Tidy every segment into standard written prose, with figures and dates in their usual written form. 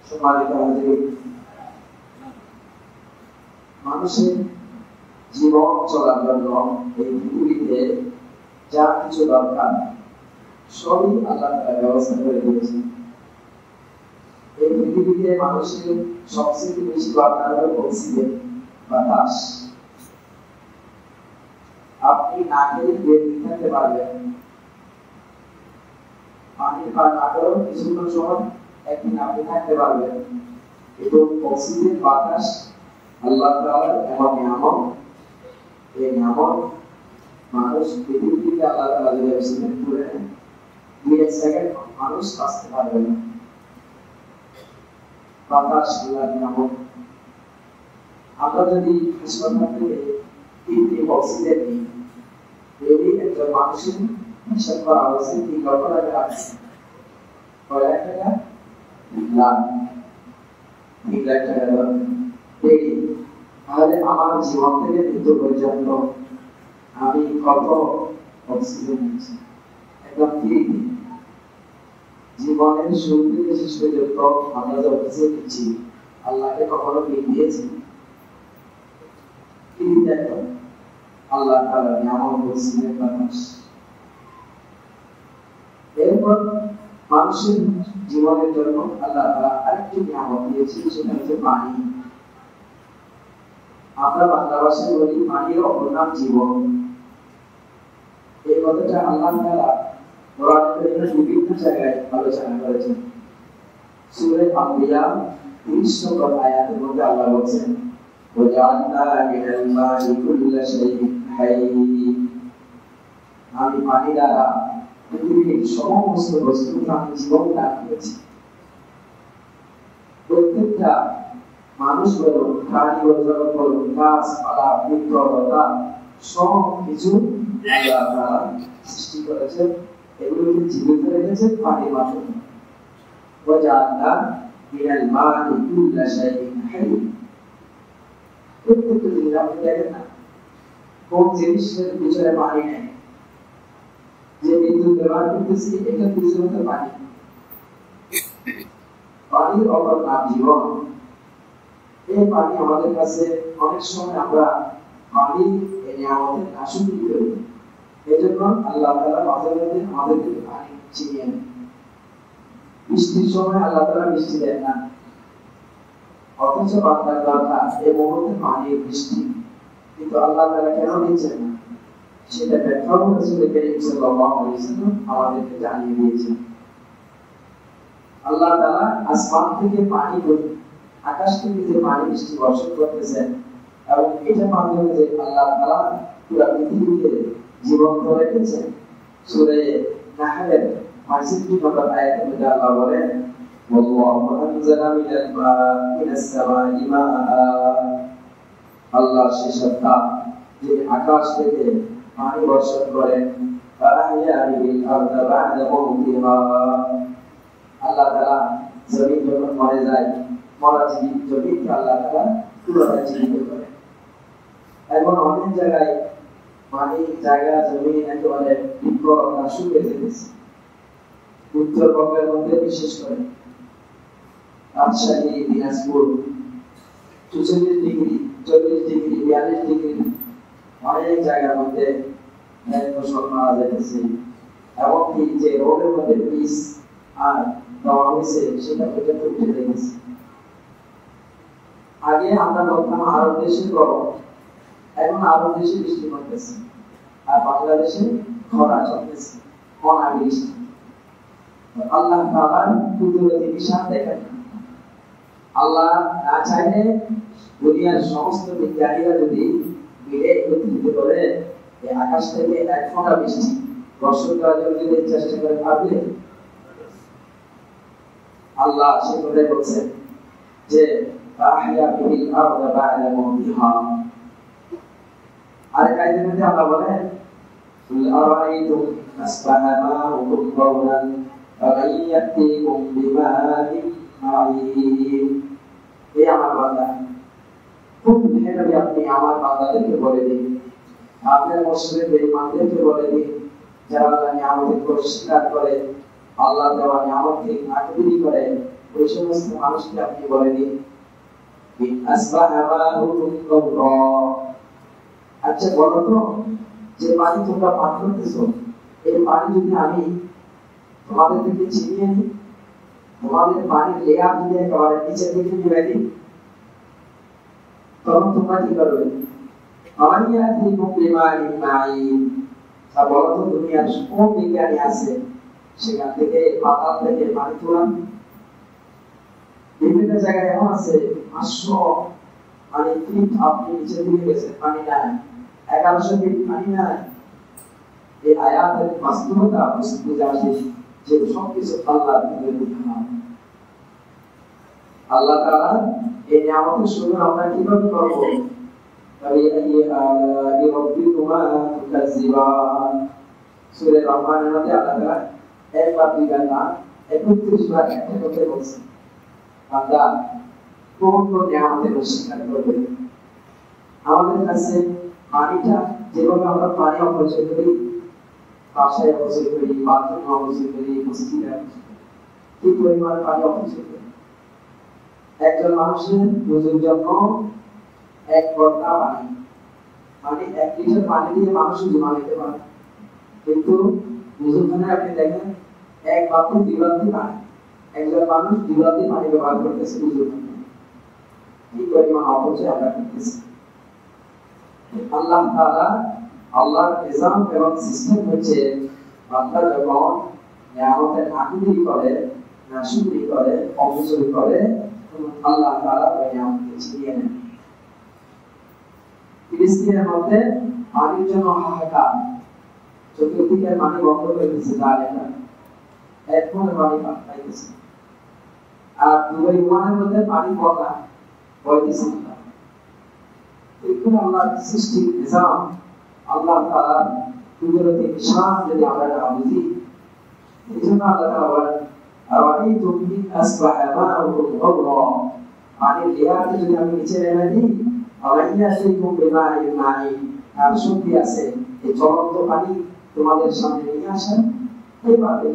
সম্মানিত হাজির, মানুষের জীবন চলার জন্য এই পৃথিবীতে যা কিছু দরকার সবই আল্লাহ তাআলা ব্যবস্থা করে দিয়েছেন। এই পৃথিবীতে মানুষের সবচেয়ে বেশি দরকার হলো অক্সিজেন, বাতাস। আপনি না খেলে বেঁচে থাকতে পারবেন, পানি পান না করেও কিছুক্ষণ সময় একদিন আপনি থাকতে পারবেন, কিন্তু অক্সিজেন বাতাস আল্লাহ তাআলার এমন নিয়ামত। এই নিয়ামত মানুষ পৃথিবী থেকে আল্লাহ তাআলা যদি অক্সিজেন করে নেন, 2 সেকেন্ড মানুষ বাঁচতে পারবে না। বাতাস আল্লাহর নিয়ামত। আমরা যদি হাসপাতাল থেকে 3 অক্সিজেন নিই, যদি একজন মানুষের হিসাব করা হয়েছে 3 লক্ষ টাকা আছে, কয় লাখ টাকা? 3 লাখ টাকা দেখি তাহলে আমার জীবন থেকে মৃত্যু পর্যন্ত আমি কত অক্সিজেন নিচ্ছি একদম ফ্রি। জীবনের শুরু থেকে শেষ পর্যন্ত আমরা যে অক্সিজেন নিচ্ছি, আল্লাহকে কখনো বিল দিয়েছি? একদম আল্লাহ তাআলা নিয়ামত অক্সিজেন বাতাস। এরপর মানুষের জীবনের জন্য আল্লাহ তাআলা আরেকটি নিয়ামত দিয়েছেন, সেটা হচ্ছে পানি। আমরা বাংলা ভাষায় বলি পানির অপর নাম জীবন। এই কথাটা আল্লাহ তাআলা কোরআনে বিভিন্ন জায়গায় আলোচনা করেছেন। সূরা আম্বিয়া 30 নম্বর আয়াতের মধ্যে আল্লাহ বলেন, ওয়াজআলনা মিনাল মা'i কুল্লা শাইইন হায়্য। আমি পানি দ্বারা পৃথিবীর সমস্ত বস্তু প্রাণী জীবন দান করেছি। প্রত্যেকটা মানুষ বলুন, প্রাণী বলুন, গাছপালা, বৃক্ষলতা সব কিছু আল্লাহ তাআলা সৃষ্টি করেছেন, এগুলোকে জীবিত রেখেছেন পানির মাধ্যমে। ওয়াজআলনা মিনাল মা'i কুল্লা শাইইন হায়্য। প্রত্যেকটা জিনিস আপনি দেখেন না, কোন জিনিসের ভিতরে পানি নেই। যে বিদ্যুৎ ব্যবহার করতেছি, এটা পিছনে পানি। পানির অপর নাম জীবন। এই পানি আমাদের কাছে অনেক সময় আমরা পানি নিয়ামতের নাশুকরি করি। এজন্য আল্লাহ তাআলা মাঝে মাঝে আমাদেরকে পানি ছিনিয়ে নেন। বৃষ্টির সময় আল্লাহ তাআলা বৃষ্টি দেন না, অথচ বান্দার দরকার এই মুহূর্তে পানির বৃষ্টি, কিন্তু আল্লাহ তাআলা কেন দিচ্ছেন না সেটা ব্যাখ্যাও রাসূল করিম সাল্লাল্লাহু আলাইহি ওয়াসাল্লাম আমাদেরকে জানিয়ে দিয়েছেন। আল্লাহ তাআলা আসমান থেকে পানি, আকাশ থেকে যে পানি বৃষ্টি বর্ষণ করতেছেন, এবং এটার মাধ্যমে যে আল্লাহ তাআলা পুরো পৃথিবীকে জীবন্ত রেখেছেন। সূরা নাহলের 65 নম্বর আয়াতে মধ্যে আল্লাহ বলেন, ওয়াল্লাহু আনজালা মিনাস সামাই মাআ। আল্লাহ সে সত্তা যে আকাশ থেকে পানি বর্ষণ করেন। ফাআহইয়া বিল আরদি বা'দা মাউতিহা। আল্লাহ তাআলা জমিন যখন মরে যায়, মরা জমিনকে আল্লাহ তাআলা পুনরায় জীবিত করেন। এখন অনেক জায়গায় পানি, জায়গা, জমি একেবারে বিপন্ন শুকিয়ে যেতেছে। উত্তরবঙ্গের মধ্যে বিশেষ করে Rajshahi, Dinajpur 44 degree, 40 degree, 42 degree অনেক জায়গার মধ্যে ফসল মারা যাইতেছে। এমনকি যে রোডের মধ্যে পিচ আর দেওয়া হয়েছে সেটা পর্যন্ত উঠে যাইতেছে। আগে আমরা বলতাম আরব দেশে গরম, এখন আরব দেশে বৃষ্টি পড়তেছে, আর বাংলাদেশে খরা চলতেছে, অনাবৃষ্টি। আল্লাহ তাআলার কুদরতি বিশাল দেখেন। আল্লাহ না চাইলে দুনিয়ার সমস্ত বিজ্ঞানীরা যদি মিলে একত্রিত করে এই আকাশ থেকে এক ফোঁটা বৃষ্টি বর্ষণ করার জন্য যদি চেষ্টা করে, পারবে? আল্লাহ সে কথাই বলছেন যে ফাআহইয়া বিল আরদি বা'দা মাউতিহা। আর কায়দার মধ্যে আল্লাহ বলেন, কুল আরাআইতুম আসবাহা মাউকুম গাওরান ফামান ইয়াতিকুম বিমাইন মাঈন। এই আমার বান্দা, খুব মেহরবানি আপনি আমার বান্দাদেরকে বলে দিন, আপনার মুসলিম বেঈমানদেরকে বলে দিন, যারা আল্লাহ নিয়ামতকে অস্বীকার করে, আল্লাহ দেওয়া নিয়ামতকে আকবরি করে, ওই সমস্ত মানুষকে আপনি বলে দিন আচ্ছা বলো তো, যে পানি তোমরা পান করতেছো, এই পানি যদি আমি তোমাদের থেকে ছিনিয়ে নিই, তোমাদের পানির লেয়ার যদি একেবারে নিচে থেকে নিয়ে দিই, তখন তোমরা কি করবে? বলো তো, দুনিয়ার কোন বিজ্ঞানী আছে সেখান থেকে পাতাল থেকে পানি তোলান? বিভিন্ন জায়গায় এমন আছে 500 মানে ফিট আপনি নিচে দিয়ে গেছে, পানি নাই, 1100 ফিট পানি নাই। এই আয়াতের বাস্তবতা বুঝে আসে যে সবকিছু আল্লাহর বিধান। আল্লাহ তাআলা এই নিয়ামতের শুকর আমরা কিভাবে করব? সূরা রহমানের মধ্যে আল্লাহ তাআলা একবার দুইবার না 31 বার একটা কথা বলছেন, বান্দা কোন কোন নিয়ামতের স্বীকার করবে। আমাদের কাছে পানিটা যেভাবে আমরা পানি অপচয় করি, বাসায় অপচয় করি, বাথরুমে অপচয় করি, মসজিদে কি পরিমাণ পানি অপচয় করি। একজন মানুষের রোজের জন্য 1 ঘন্টা পানি, মানে 1 লিটার পানি দিয়ে মানুষ জমা নিতে পারে, কিন্তু রোজখানে আপনি দেখেন এক বাক্য 2 বালতি পানি, একজন মানুষ 2 বালতি পানি ব্যবহার করতেছে রোজখানে। কি পরিমাণ অপচয় আমরা করতেছি। আল্লাহ তাআলা আল্লাহর নিজাম এবং সিস্টেম হচ্ছে, বান্দা যখন নিয়ামতের নাকিরি করে, নাশুকরি করে, অপচয় করে, আল্লাহ তাআলা ওই নিয়ামতকে ছিনিয়ে নেন। ফিলিস্তিনের মধ্যে পানির জন্য হাহাকার, চতুর্দিকে পানি বন্ধ করে দিচ্ছে, এখন পানি পাইতেছে। আর দুবাই ওয়ানের মধ্যে পানি পড়া বইতেছে না। এগুলো আল্লাহর সৃষ্টি নিজাম, আল্লাহ তাআলার কুদরতি নিশান যদি আমরা না বুঝি, এই জন্য আল্লাহ তাআলা বলেন আরাইতুম ইন আসবাহা মাউকুম গাওরা, পানির লেয়ারকে যদি আমি নিচে নেমে দিই, আলাইয়াকুম বিমাইন মাইন, আর শক্তি আছে এই জ্বলন্ত পানি তোমাদের সামনে নিয়ে আসেন, এইভাবে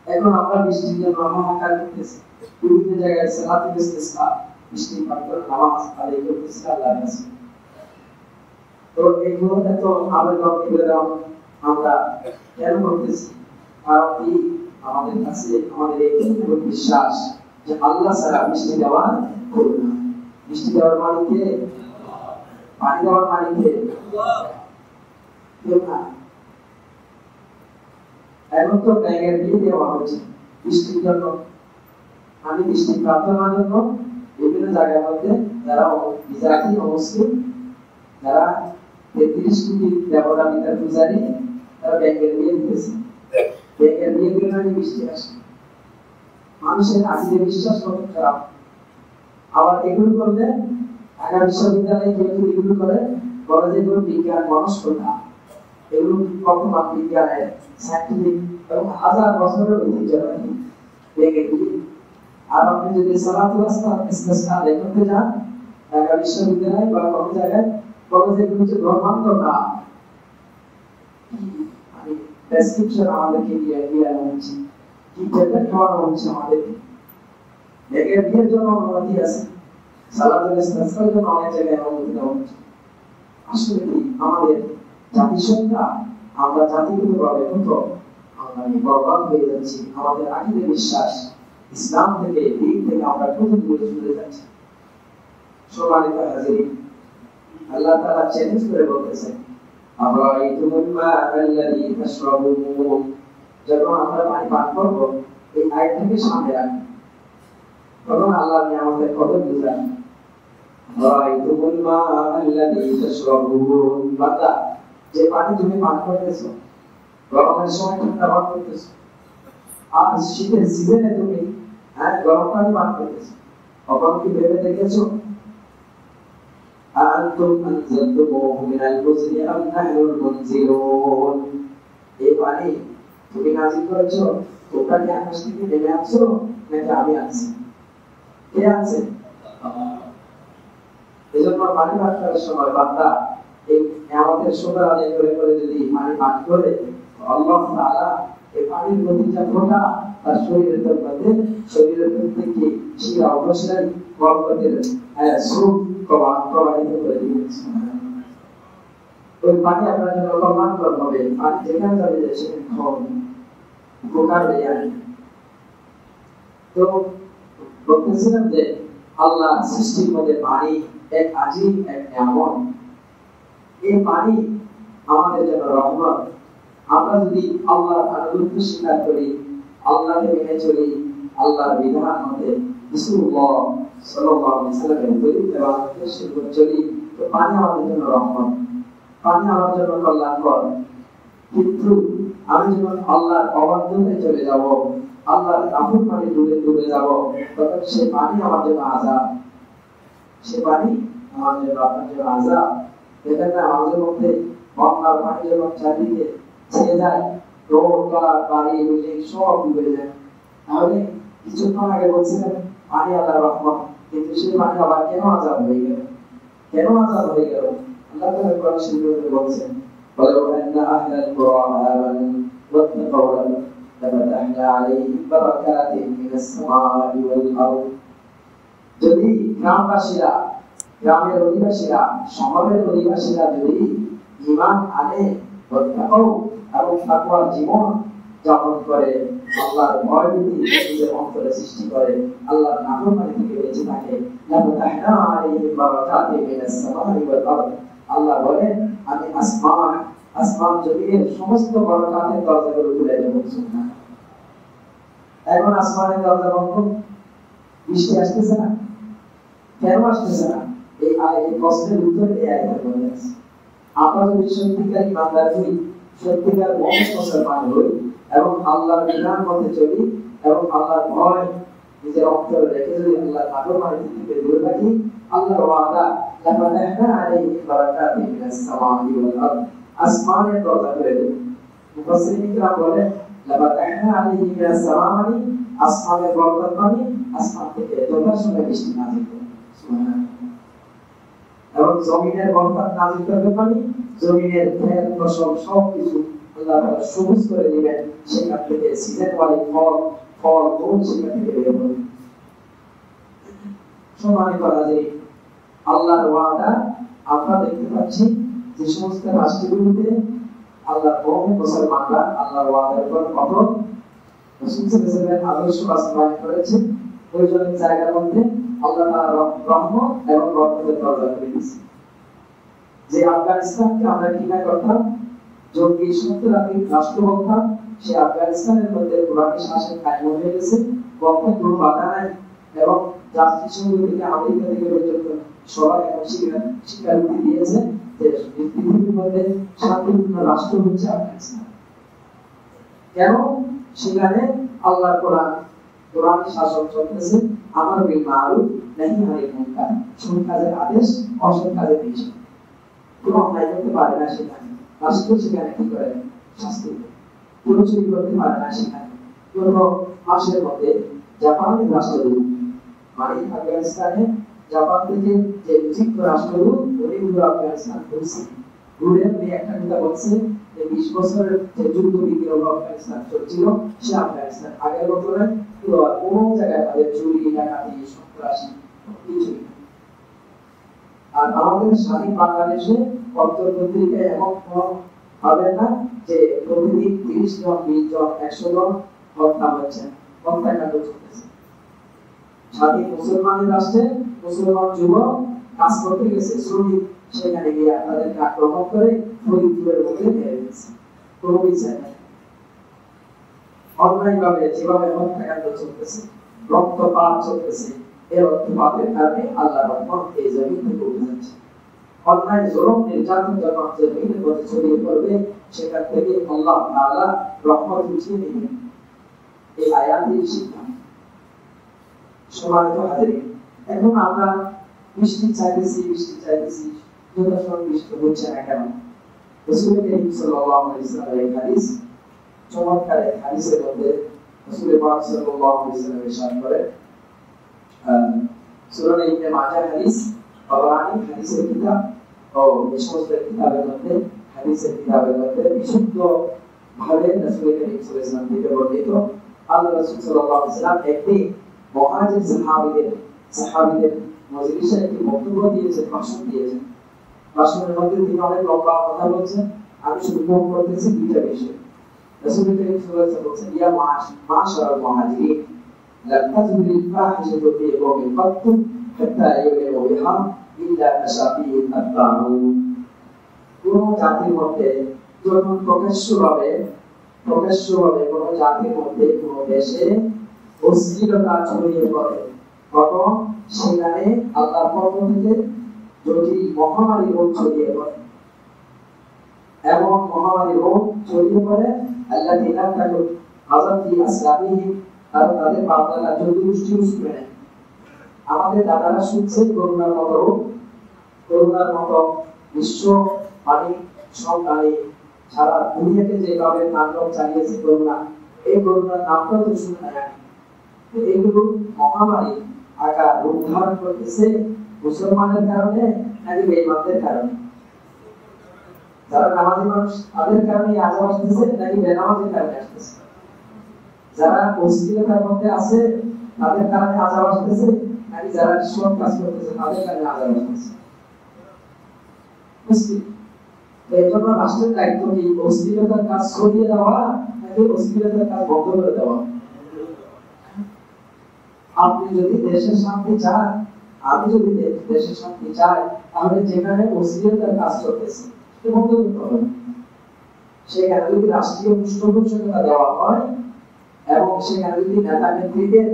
এখন আমরা বৃষ্টির জন্য হাহাকার করতেছি, বিভিন্ন জায়গায় সালাতুল ইস্তিসকা, বৃষ্টি পাথর নামাজ আদায় করতেছি আল্লাহর কাছে। তো এইগুলো এত আবেদন নিবেদন আমরা কেন করতেছি? কারণ কি আমাদের কাছে আমাদের এই বিশ্বাস যে আল্লাহ ছাড়া বৃষ্টি দেওয়া করবে না। বৃষ্টি দেওয়ার মালিককে, পানি দেওয়ার মালিককে কেউ না। এখন তো ব্যাঙের বিয়ে দেওয়া হচ্ছে বৃষ্টির জন্য, মানে বৃষ্টি প্রার্থনার জন্য বিভিন্ন জায়গার মধ্যে যারা বিজাতি অমুসলিম, যারা 33 কোটি দেবতা পিতার পূজারী, তারা ব্যাঙের বিয়ে দিতেছে। ব্যাঙের বিয়ে দিলে নাকি বৃষ্টি আসে। মানুষের আজকে বিশ্বাস কত খারাপ। আবার এগুলো করলে ঢাকা বিশ্ববিদ্যালয়ে কেউ এগুলো করে, বলে যে এগুলো বিজ্ঞান মনস্কতা, এগুলো বর্তমান বিজ্ঞানের সাইন্টিফিক এবং হাজার বছরের ঐতিহ্যবাহী ব্যাঙের বিয়ে। আর আপনি যদি সালাতুল ইস্তিসকা আদায় করতে যান ঢাকা বিশ্ববিদ্যালয় বা কোনো জায়গায়, বলে যে এগুলো হচ্ছে ব্রহ্মাণ্ড না, মানে প্রেসক্রিপশন আমাদেরকে দিয়ে হচ্ছে, কি ট্যাবলেট খাওয়ানো হচ্ছে আমাদেরকে। ব্যাঙের বিয়ের জন্য অনুমতি আছে, সালাতুল ইস্তিসকার জন্য অনেক জায়গায় অনুমতি দেওয়া হচ্ছে। আসলে কি আমাদের জাতিসত্তা, আমরা জাতিগতভাবে কত আমরা বরবাদ হয়ে যাচ্ছি। আমাদের আকিদা বিশ্বাস ইসলাম থেকে, দিন থেকে আমরা কত দূরে চলে যাচ্ছি। সম্মানিত হাজিরিন, আল্লাহ তাআলা চ্যালেঞ্জ করে বলতেছেন, আরাইতুমুল মাআল্লাযী তাশরাবুন, যখন আমরা পানি পান করব এই আয়াতটাকে সামনে রাখি, তখন আল্লাহর নিয়ামতের কদর বুঝান। আরাইতুমুল মাআল্লাযী তাশরাবুন, বান্দা যে পানি তুমি পান করতেছো, গরমের সময় ঠান্ডা পান করতেছো, আর শীতের সিজনে তুমি গরম পানি পান করতেছো, কখন কি ভেবে দেখেছো? আনতুম আনজালতুমুহু মিনাল মুজনি আম নাহনুল মুনজিলুন, এই পানি তুমি নাযিল করেছো, তোমরা কি আকাশ থেকে নেমে আসছো নাকি আমি আনছি? কে আনছে? এজন্য পানি পান করার সময় বান্দা এই নিয়ামতের শুকর আদায় করে করে যদি পানি পান করে, আল্লাহ তাআলা এই পানির প্রতিটা ফোঁটা তার শরীরের মধ্যে শরীরের প্রত্যেকটি শিরা অবশ্যই বরকতের স্রোত প্রবাহিত করে দিয়েছে। ওই পানি আপনার জন্য কল্যাণকর হবে। পানি যেখানে যাবে সেখানে খাওয়াবে, উপকার হয়ে আসবে। তো বলতেছিলাম যে আল্লাহ সৃষ্টির মধ্যে পানি এক আজীব এক নিয়ামত। এই পানি আমাদের জন্য রহমত। আমরা যদি আল্লাহর আনুগত্য স্বীকার করি, আল্লাহকে মেনে চলি, আল্লাহর বিধান মতে রাসূলুল্লাহ সাল্লাল্লাহু আলাইহি ওয়াসাল্লামের তরিকায় চলি, তো পানি আমাদের জন্য রহমত, পানি আমার জন্য কল্যাণকর। কিন্তু আমি যখন আল্লাহর অবাধ্যতায় চলে যাব, আল্লাহর কাপুর পানি ডুবে যাব, তখন সে পানি আমার জন্য আযাব, সে পানি আমার জন্য আপনার জন্য আযাব। দেখেন না, আমাদের মধ্যে বন্যার পানি যখন চারিদিকে ছেয়ে যায়, রোড ঘর বাড়ি বিল্ডিং সব ডুবে যায়। তাহলে কিছুক্ষণ আগে বলছিলেন পানি আল্লাহর রহমত, কিন্তু সেই পানি আবার কেন আযাব হয়ে গেল? কেন আযাব হয়ে গেল? আল্লাহ তাআলা কোরআন শরীফে বলছেন, ওয়ালাউ আন্না আহলাল কুরআ আমানু ওয়াত্তাকাউ লাফাতাহনা আলাইহিম বারাকাতিন মিনাস সামাই ওয়াল আরদ। যদি গ্রামবাসীরা, গ্রামের অধিবাসীরা, শহরের অধিবাসীরা যদি ঈমান আনে, ওয়াত্তাকাউ এবং তাকওয়ার জীবন যাপন করে, আল্লাহর ভয় ভীতি নিজের অন্তরে সৃষ্টি করে, আল্লাহর নাফরমানি থেকে বেঁচে থাকে, লাফাতাহনা আলাইহিম বারাকাতিন মিনাস সামাই ওয়াল আরদ। আল্লাহ বলেন, আমি আসমান জমিনের সমস্ত বরকতের দরজাগুলো খুলে দেব। সুবহানাল্লাহ। এখন আসমানের দরজা বন্ধ, বৃষ্টি আসতেছে না। কেন আসতেছে না? এই প্রশ্নের উত্তর এই আয়াতের মধ্যে আছে। আমরা যদি সত্যিকার ইমানদার হই, সত্যিকার মুসলমান হই এবং আল্লাহর বিধান মতে চলি এবং আল্লাহর ভয় নিজের অন্তরে রেখে যদি আল্লাহর নাফরমানি থেকে দূরে থাকি, আল্লাহর ওয়াদা লাফাতাহনা আলাইহিম বারাকাতিন মিনাস সামাই ওয়াল আরদ, আসমানের দরজা খুলে দেব। মুফাসসিরিন কিরাম বলেন, লাফাতাহনা আলাইহিম মিনাস সামাই, আসমানের বরকত মানে আসমান থেকে যথাসময়ে বৃষ্টি নাযিল করে। সুবহানাল্লাহ। এবং জমিনের বরকত নাযিল করবে মানে জমিনের ক্ষেত ফসল সবকিছু আল্লাহ তাআলা সবুজ করে দিবেন, সেখান থেকে সিজন ওয়ালি ফল ফুল সেখান থেকে বের হবে। সম্মানিত হাজির, আল্লাহর ওয়াদা আমরা দেখতে পাচ্ছি যে সমস্ত রাষ্ট্রগুলোতে আল্লাহর মুমিন মুসলমানরা আল্লাহর ওয়াদার উপর অটল, রাসূল সাল্লাল্লাহু আলাইহি ওয়াসাল্লাম আদর্শ বাস্তবায়ন করেছে। ওই জন্য জায়গার মধ্যে আল্লাহ তাআলা রহমত এবং বরকতের দরজা খুলে দিয়েছে। যে আফগানিস্তানকে আমরা ঘৃণা করতাম, জঙ্গি সন্ত্রাসী রাষ্ট্র বলতাম, সে আফগানিস্তানের মধ্যে কোরআনী শাসন কায়েম হয়ে গেছে, কখনো কোনো বাধা নাই। এবং জাতিসংঘ থেকে আমেরিকা থেকে পর্যন্ত সবাই এখন স্বীকারোক্তি দিয়েছে যে পৃথিবীর মধ্যে শান্তিপূর্ণ রাষ্ট্র হচ্ছে আফগানিস্তান। কেন? সেখানে আল্লাহর কোরআনী শাসন চলতেছে, আমর বিল মারুফ নাহি আনিল মুনকার, সৎ কাজের আদেশ, অসৎ কাজের নিষেধ। কোনো অন্যায় করতে পারে না সেখানে, রাষ্ট্র সেখানে কি করে? শাস্তি দেয়। কোনো চুরি করতে পারে না সেখানে। কোনো মাসের মধ্যে জাপানের রাষ্ট্রদূত, মানে আফগানিস্তানে জাপান থেকে যে নিযুক্ত রাষ্ট্রদূত, উনি পুরো আফগানিস্তান ঘুরছে। ঘুরে উনি একটা কথা বলছে যে 20 বছরের যে যুদ্ধ বিগ্রহ আফগানিস্তান চলছিল, সে আফগানিস্তান আগের মতো নয়, পুরো কোনো জায়গায় তাদের চুরি ডাকাতি সন্ত্রাসী কিছুই। আর আমাদের স্বাধীন বাংলাদেশে পত্র পত্রিকায় এমন হবে না যে প্রতিদিন 30 জন 20 জন 100 জন হত্যা হচ্ছে, হত্যাকাণ্ড চলতেছে। স্বাধীন মুসলমানের রাষ্ট্রে মুসলমান যুবক কাজ করতে গেছে, শ্রমিক, সেখানে গিয়ে তাদেরকে আক্রমণ করে ফরিদপুরের মধ্যে মেরে দিয়েছে, কোনো বিচার নেই। অন্যায়ভাবে যেভাবে হত্যাকাণ্ড চলতেছে, রক্তপাত চলতেছে, এই রক্তপাতের কারণে আল্লাহর রহমত এই জমিন থেকে উঠে যাচ্ছে। অন্যায় জুলুম নির্যাতন যখন জমিনের মধ্যে ছড়িয়ে পড়বে, সেখান থেকে আল্লাহ তাআলা রহমত উঠিয়ে নেবেন। এই আয়াতের শিক্ষা। সম্মানিত হাজিরিন, এখন আমরা বৃষ্টি চাইতেছি, যথাসময়ে বৃষ্টি হচ্ছে না কেন? রাসূল করিম সাল্লাল্লাহু আলাইহি ওয়াসাল্লামের হাদিস, চমৎকার হাদিসের মধ্যে রাসূল পাক সাল্লাল্লাহু আলাইহি ওয়াসাল্লাম ইরশাদ করেন, সূরা ইবনে মাজাহ হাদিস, তাবরানী হাদিসের কিতাব ও এই সমস্ত কিতাবের মধ্যে, হাদিসের কিতাবের মধ্যে বিশুদ্ধ ভাবে রাসূল করিম সাল্লাল্লাহু আলাইহি ওয়াসাল্লাম থেকে বর্ণিত আল্লাহ রাসূল সাল্লাল্লাহু আলাইহি ওয়াসাল্লাম একদিন মুহাজির সাহাবীদের মজলিসে একটি বক্তব্য দিয়েছেন, ভাষণ দিয়েছেন। ভাষণের মধ্যে তিনি অনেক লম্বা কথা বলছেন। আমি শুধু কোট করতেছি দুইটা বিষয়। রাসূল করিম সাল্লাল্লাহু আলাইহি ওয়াসাল্লাম বলছেন, ইয়া মাশারাল মুহাজিরিন লা তাজুরিল ফাহিশাতু ফি কওমিন কাত্তু হাত্তা ইয়ালিউ বিহা ইল্লা কাশাফিল আত-তাউ। কোন জাতির মধ্যে যখন প্রকাশ্যভাবে কোন জাতির মধ্যে কোন দেশে অশ্লীলতা ছড়িয়ে পড়ে, তখন সেখানে আল্লাহর পক্ষ থেকে জটিল মহামারী রোগ ছড়িয়ে পড়ে। এমন মহামারী রোগ ছড়িয়ে পড়ে আল্লাযীনা কাফারু হাযাতি আসলামিহিম, আর তাদের বাপদাদা চতুর্দশী শুনে নেয়। আমাদের দাদারা শুনছে করোনার মতো রোগ, করোনার মতো বিশ্ব সরকারি সারা দুনিয়াতে যেভাবে নাটক চালিয়েছে করোনা, এই করোনার নামটা তো শুনে নাই। এইগুলো মহামারী আকার রূপ ধারণ করতেছে মুসলমানের কারণে নাকি বেঈমানদের কারণে? যারা নামাজি মানুষ তাদের কারণে আযাব আসতেছে নাকি বেনামাজির কারণে আসতেছে? যারা অশ্লীলতার মধ্যে আছে তাদের কারণে আযাব আসতেছে নাকি যারা সৎ কাজ করতেছে তাদের কারণে আযাব আসতেছে? এই জন্য রাষ্ট্রের দায়িত্ব কি অশ্লীলতার কাজ ছড়িয়ে দেওয়া নাকি অশ্লীলতার কাজ বন্ধ করে দেওয়া? আপনি যদি দেশের শান্তি চান, আমি যদি দেশের শান্তি চাই, তাহলে যেখানে অশ্লীলতার কাজ চলতেছে সেটা বন্ধ করতে হবে। সেখানে যদি রাষ্ট্রীয় পৃষ্ঠপোষকতা দেওয়া হয় এবং সেখানে যদি নেতা নেত্রীদের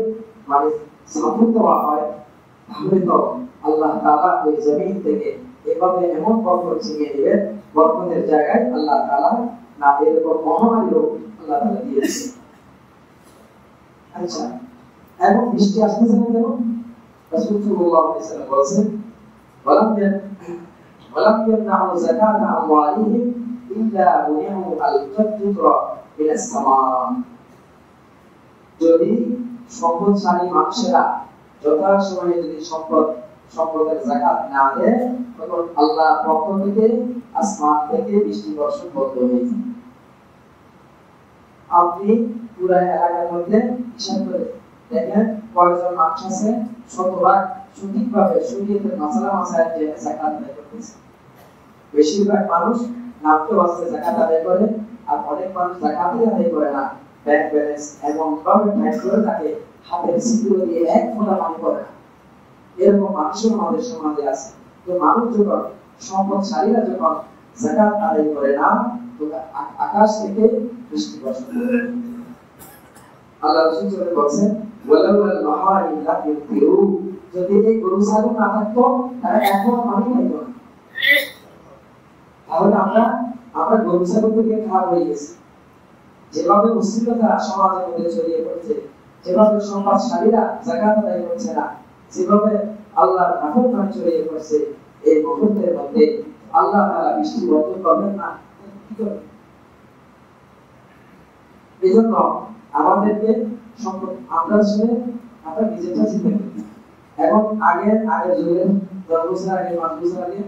সাপোর্ট দেওয়া হয়, তাহলে তো আল্লাহ তাআলা ওই জমিন থেকে এভাবে এমন বরকত ছিনিয়ে নেবেন, বরকতের জায়গায় আল্লাহ তাআলা না এরকম মহামারী রোগ আল্লাহ তাআলা দিয়েছে। আচ্ছা, এখন বৃষ্টি আসতেছে না কেন? রাসূল সাল্লাল্লাহু আলাইহি ওয়াসাল্লাম বলেছেন, ওয়ালাম ইয়ামনাউ যাকাতা আমওয়ালিহিম ইল্লা বুনিহু আল-কাতরা মিনাস সামা। যদি সম্পদশালী মানুষেরা যথাসময়ে যদি সম্পদের যাকাত না দেয়, তখন আল্লাহর পক্ষ থেকে আসমান থেকে বৃষ্টি বর্ষণ বন্ধ হয়ে যায়। আপনি পুরো এলাকার মধ্যে হিসাব করে দেখেন কয়জন মানুষ আছে শতভাগ সঠিকভাবে শরীয়তের মাসাইল যে যাকাত আদায় করতেছে। বেশিরভাগ মানুষ নামতে বাসে যাকাত আদায় করে, আর অনেক মানুষ যাকাতই আদায় করে না। ব্যাংক ব্যালেন্স এমন ভাবে ব্যাংক করে থাকে হাতের সিঁদুর দিয়ে এক ফোঁটা পানি পড়ে না। এরকম মানুষের আমাদের সমাজে আছে। তো মানুষ যখন সম্পদশালীরা যখন যাকাত আদায় করে না, তো আকাশ থেকে বৃষ্টি বর্ষণ করে। আল্লাহ রাসূল বলেছেন, ওয়ালাউল মাহারিম লা ইউতিরু, যদি এই গরু ছাগল না থাকতো তারা এখন পানি পাইতো না। তাহলে আমরা গরু ছাগল থেকে খারাপ হয়ে গেছি। যেভাবে মুসলিমরা সমাজের মধ্যে ছড়িয়ে পড়ছে, যেভাবে সম্পদশালীরা যাকাত আদায় করছে না, যেভাবে আল্লাহর নাফরমানি ছড়িয়ে পড়ছে, এই মুহূর্তের মধ্যে আল্লাহ তাআলা বৃষ্টি বন্ধ করবেন না, কি করবেন? এজন্য আমাদেরকে আমরা শুনে আমরা নিজেটা চিন্তা করি। এখন আগের যুগে 10 বছর আগে 5 বছর আগে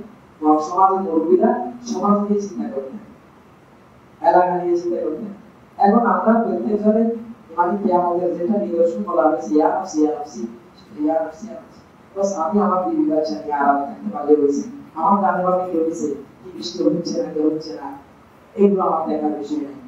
সমাজের মুরব্বীরা সমাজ নিয়ে চিন্তা করতেন, এলাকা নিয়ে চিন্তা করতেন। এখন আমরা প্রত্যেকজনে কি আমাদের যেটা নিদর্শন বলা হয়েছে ইয়া নাফসি ইয়া নাফসি ইয়া নাফসি ইয়া নাফসি, বাস আমি আমার বিবি বাচ্চা নিয়ে আরাম থাকতে পারলে হয়েছে। আমার গানে বামে কি হয়েছে, কি বৃষ্টি হচ্ছে না কি হচ্ছে না, এগুলো আমার দেখার বিষয় নেই।